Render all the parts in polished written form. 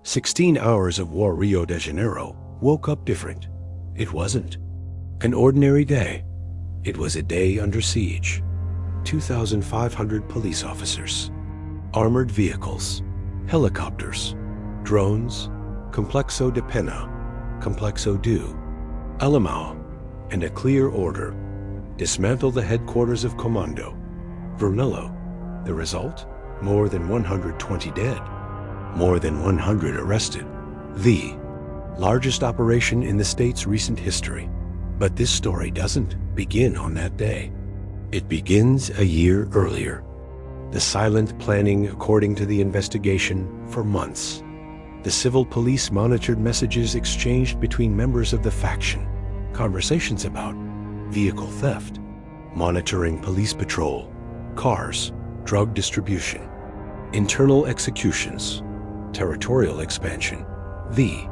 16 hours of war. Rio de Janeiro woke up different. It wasn't an ordinary day. It was a day under siege. 2,500 police officers, armored vehicles, helicopters, drones, Complexo de Pena, Complexo do Alemão, and a clear order: dismantle the headquarters of Comando Vermelho. The result? More than 120 dead, more than 100 arrested. The largest operation in the state's recent history. But this story doesn't begin on that day. It begins a year earlier. The silent planning, according to the investigation, for months. The civil police monitored messages exchanged between members of the faction, conversations about vehicle theft, monitoring police patrol, cars, drug distribution, internal executions, territorial expansion. The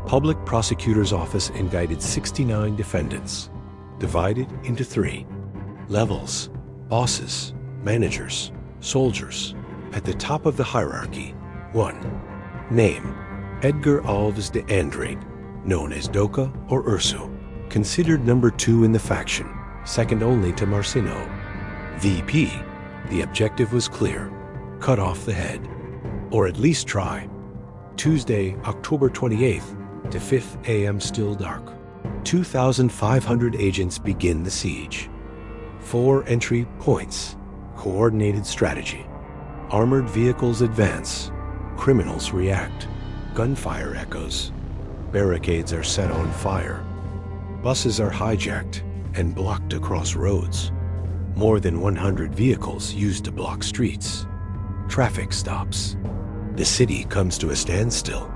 public prosecutor's office indicted 69 defendants, divided into 3 levels: bosses, managers, soldiers. At the top of the hierarchy, 1. Name: Edgar Alves de Andrade, known as Doca or Urso, considered number 2 in the faction, second only to Marcino. VP: the objective was clear: cut off the head, or at least try. Tuesday, October 28th to 5th a.m. still dark. 2,500 agents begin the siege. 4 entry points: coordinated strategy. Armored vehicles advance. Criminals react. Gunfire echoes. Barricades are set on fire. Buses are hijacked and blocked across roads. More than 100 vehicles used to block streets. Traffic stops. The city comes to a standstill.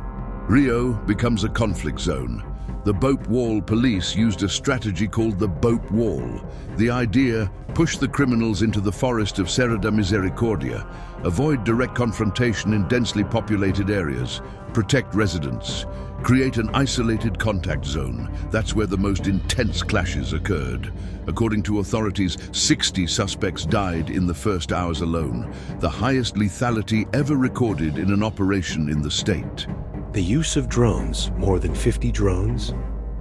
Rio becomes a conflict zone. The Bope Wall police used a strategy called the Bope Wall. The idea: push the criminals into the forest of Serra da Misericordia, avoid direct confrontation in densely populated areas, protect residents, create an isolated contact zone. That's where the most intense clashes occurred. According to authorities, 60 suspects died in the first hours alone, the highest lethality ever recorded in an operation in the state. The use of drones, more than 50 drones,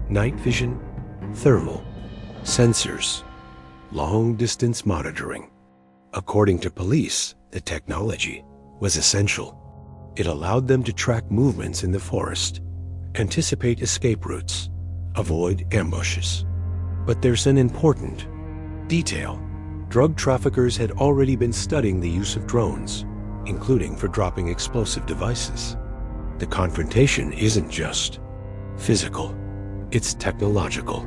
night vision, thermal, sensors, long-distance monitoring. According to police, the technology was essential. It allowed them to track movements in the forest, anticipate escape routes, avoid ambushes. But there's an important detail. Drug traffickers had already been studying the use of drones, including for dropping explosive devices. The confrontation isn't just physical, it's technological.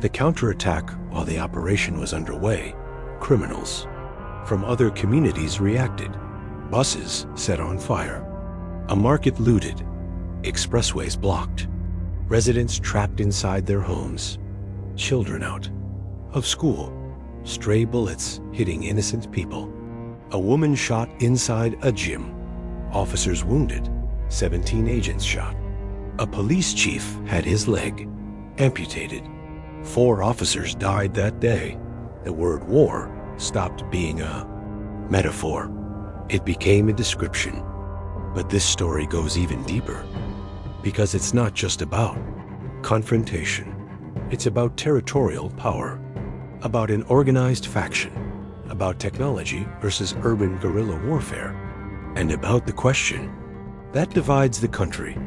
The counterattack while the operation was underway, criminals from other communities reacted. Buses set on fire, a market looted, expressways blocked, residents trapped inside their homes, children out of school, stray bullets hitting innocent people, a woman shot inside a gym, officers wounded, 17 agents shot. A police chief had his leg amputated. 4 officers died that day. The word war stopped being a metaphor. It became a description. But this story goes even deeper, because it's not just about confrontation. It's about territorial power, about an organized faction, about technology versus urban guerrilla warfare, and about the question that divides the country: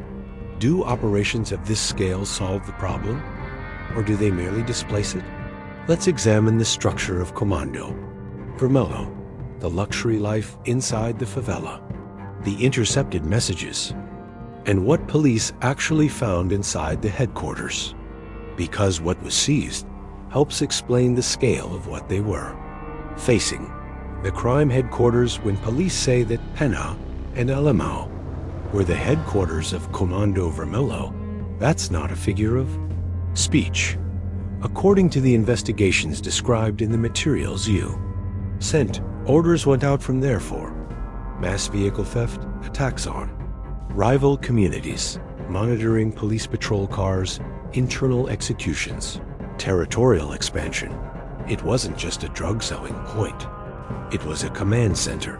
do operations of this scale solve the problem, or do they merely displace it? Let's examine the structure of Comando Vermelho, the luxury life inside the favela, the intercepted messages, and what police actually found inside the headquarters. Because what was seized helps explain the scale of what they were facing. The crime headquarters, when police say that Pena and Alemão were the headquarters of Comando Vermelho, that's not a figure of speech. According to the investigations described in the materials you sent, orders went out from there for mass vehicle theft, attacks on rival communities, monitoring police patrol cars, internal executions, territorial expansion. It wasn't just a drug-selling point. It was a command center.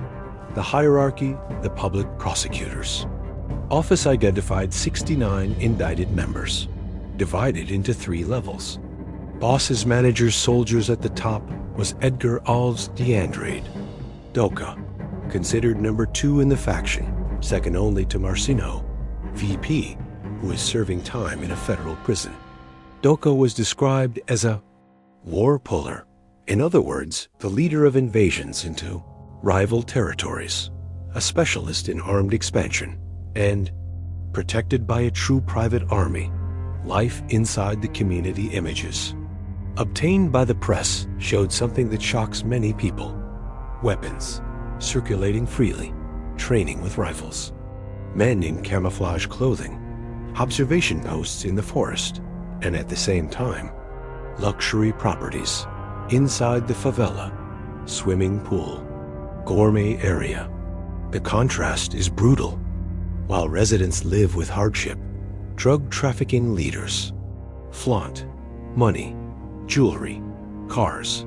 The hierarchy, the public prosecutors. Office identified 69 indicted members, divided into 3 levels. Bosses, managers, soldiers at the top was Edgar Alves de Andrade, Doca, considered number 2 in the faction, second only to Marcino, VP, who is serving time in a federal prison. Doca was described as a war puller, in other words, the leader of invasions into rival territories, a specialist in armed expansion, and protected by a true private army, life inside the community images obtained by the press showed something that shocks many people: weapons circulating freely, training with rifles, men in camouflage clothing, observation posts in the forest, and at the same time, luxury properties inside the favela, swimming pool, gourmet area. The contrast is brutal. While residents live with hardship, drug trafficking leaders flaunt money, jewelry, cars,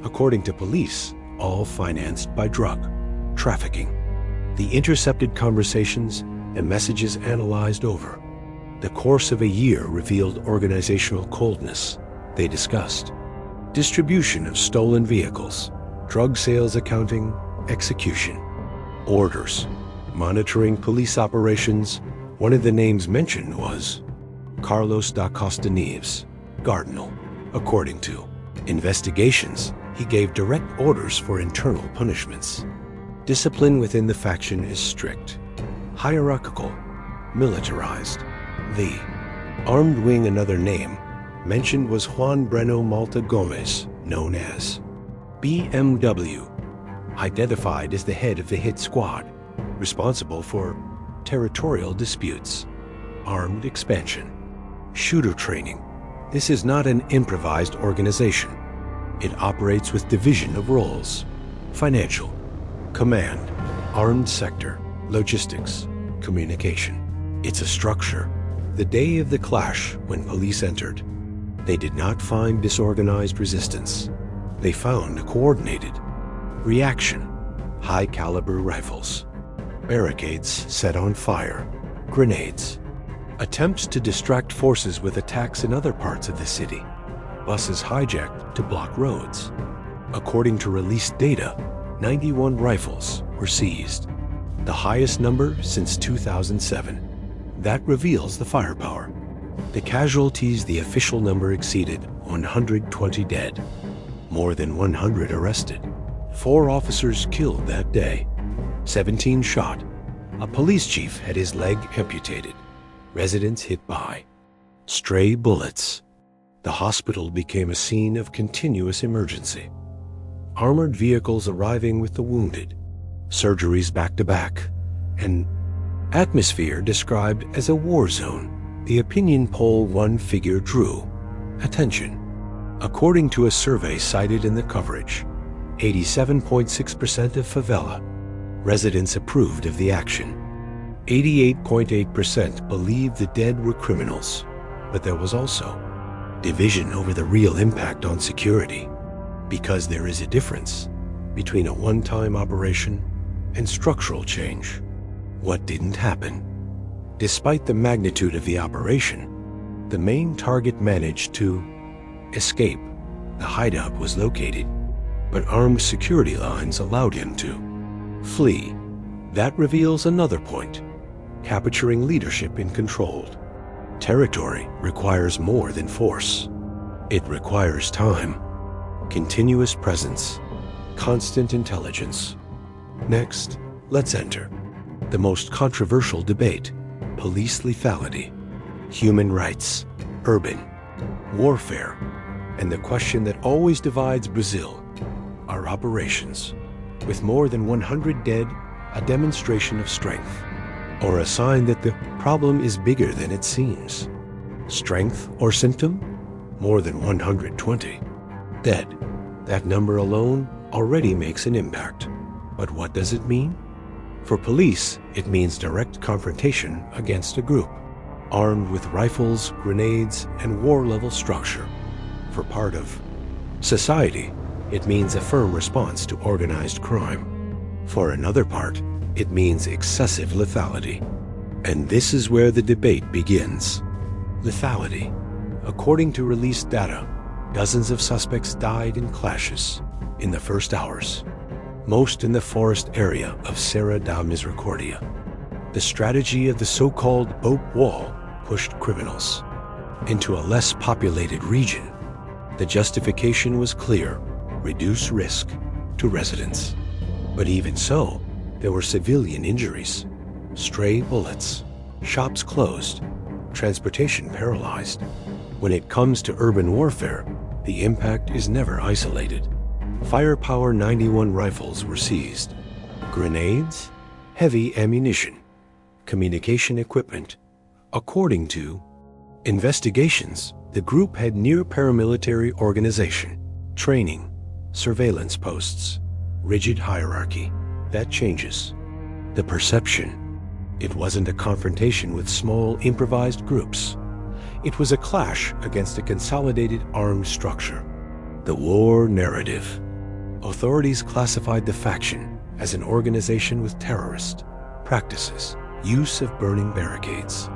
according to police, all financed by drug trafficking. The intercepted conversations and messages analyzed over the course of a year revealed organizational coldness. They discussed distribution of stolen vehicles, drug sales accounting, execution, orders, monitoring police operations. One of the names mentioned was Carlos da Costa Neves, Cardinal. According to investigations, he gave direct orders for internal punishments. Discipline within the faction is strict, hierarchical, militarized. The armed wing, another name mentioned, was Juan Breno Malta Gomez, known as BMW, identified as the head of the hit squad, responsible for territorial disputes, armed expansion, shooter training. This is not an improvised organization. It operates with division of roles: financial, command, armed sector, logistics, communication. It's a structure. The day of the clash, when police entered, they did not find disorganized resistance. They found a coordinated reaction: high-caliber rifles, barricades set on fire, grenades, attempts to distract forces with attacks in other parts of the city, buses hijacked to block roads. According to released data, 91 rifles were seized, the highest number since 2007. That reveals the firepower. The casualties, the official number exceeded 120 dead, more than 100 arrested. 4 officers killed that day, 17 shot. A police chief had his leg amputated. Residents hit by stray bullets. The hospital became a scene of continuous emergency. Armored vehicles arriving with the wounded, surgeries back to back, an atmosphere described as a war zone. The opinion poll one figure drew attention. According to a survey cited in the coverage, 87.6% of favela residents approved of the action. 88.8% believed the dead were criminals, but there was also division over the real impact on security, because there is a difference between a one-time operation and structural change. What didn't happen? Despite the magnitude of the operation, the main target managed to escape. The hideout was located, but armed security lines allowed him to flee. That reveals another point: capturing leadership in controlled territory requires more than force. It requires time, continuous presence, constant intelligence. Next, let's enter the most controversial debate: police lethality, human rights, urban warfare, and the question that always divides Brazil: our operations. With more than 100 dead, a demonstration of strength, or a sign that the problem is bigger than it seems? Strength or symptom? More than 120 dead. That number alone already makes an impact. But what does it mean? For police, it means direct confrontation against a group, armed with rifles, grenades, and war-level structure. For part of society, it means a firm response to organized crime. For another part, it means excessive lethality, And this is where the debate begins. Lethality. According to released data, dozens of suspects died in clashes in the first hours, most in the forest area of Serra da Misericordia. The strategy of the so-called Bope Wall pushed criminals into a less populated region. The justification was clear: reduce risk to residents. But even so, there were civilian injuries, stray bullets, shops closed, transportation paralyzed. When it comes to urban warfare, the impact is never isolated. Firepower 91 rifles were seized, grenades, heavy ammunition, communication equipment. According to investigations, the group had near-paramilitary organization, training, surveillance posts, rigid hierarchy. That changes the perception. It wasn't a confrontation with small, improvised groups. It was a clash against a consolidated armed structure. The war narrative. Authorities classified the faction as an organization with terrorist practices, use of burning barricades,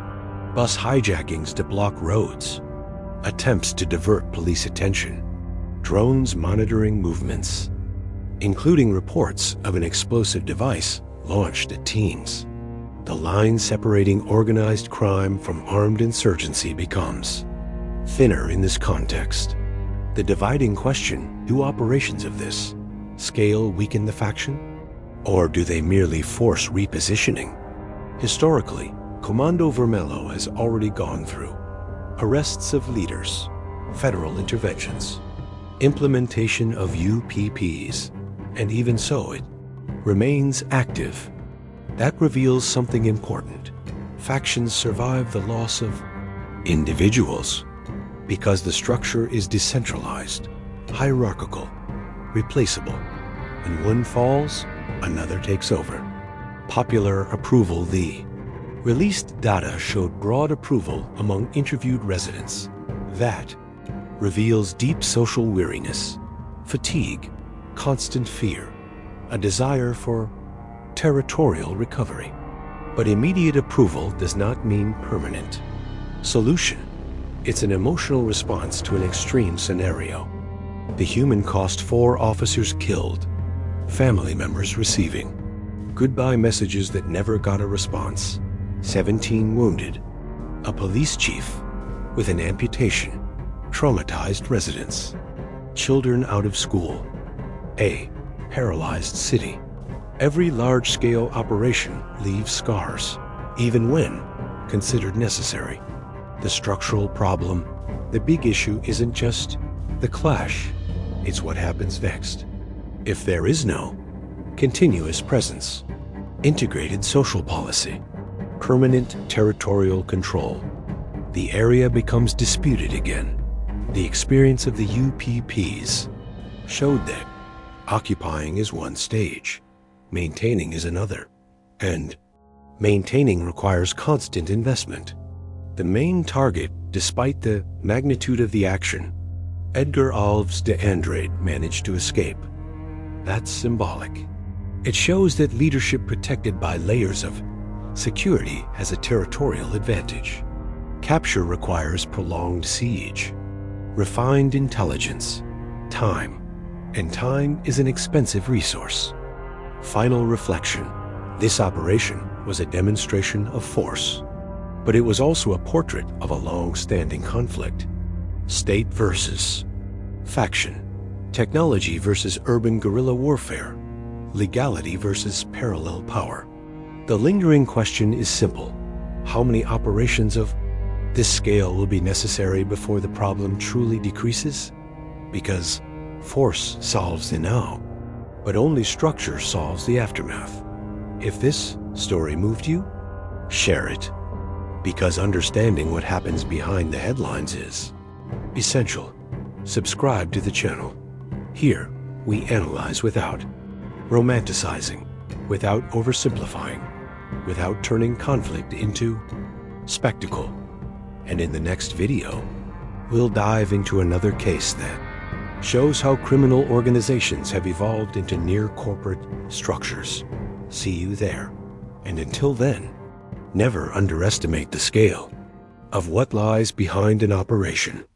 bus hijackings to block roads, attempts to divert police attention, drones monitoring movements, including reports of an explosive device launched at teens. The line separating organized crime from armed insurgency becomes thinner in this context. The dividing question: do operations of this scale weaken the faction, or do they merely force repositioning? Historically, Comando Vermelho has already gone through arrests of leaders, federal interventions, implementation of UPPs, and even so it remains active. That reveals something important. Factions survive the loss of individuals because the structure is decentralized, hierarchical, replaceable. When one falls, another takes over. Popular approval. The released data showed broad approval among interviewed residents. That reveals deep social weariness, fatigue, constant fear, a desire for territorial recovery. But immediate approval does not mean permanent solution. It's an emotional response to an extreme scenario. The human cost: 4 officers killed, family members receiving goodbye messages that never got a response, 17 wounded, a police chief with an amputation, traumatized residents, children out of school, a paralyzed city. Every large-scale operation leaves scars, even when considered necessary. The structural problem, the big issue, isn't just the clash, it's what happens next. If there is no continuous presence, integrated social policy, permanent territorial control, the area becomes disputed again. The experience of the UPPs showed that occupying is one stage, maintaining is another, and maintaining requires constant investment. The main target, despite the magnitude of the action, Edgar Alves de Andrade, managed to escape. That's symbolic. It shows that leadership protected by layers of security has a territorial advantage. Capture requires prolonged siege, refined intelligence, time, and time is an expensive resource. Final reflection. This operation was a demonstration of force, but it was also a portrait of a long-standing conflict. State versus faction, technology versus urban guerrilla warfare, legality versus parallel power. The lingering question is simple: how many operations of this scale will be necessary before the problem truly decreases? Because force solves the now, but only structure solves the aftermath. If this story moved you, share it, because understanding what happens behind the headlines is essential. Subscribe to the channel. Here, we analyze without romanticizing, without oversimplifying, without turning conflict into spectacle. And in the next video, we'll dive into another case that shows how criminal organizations have evolved into near-corporate structures. See you there. And until then, Never underestimate the scale of what lies behind an operation.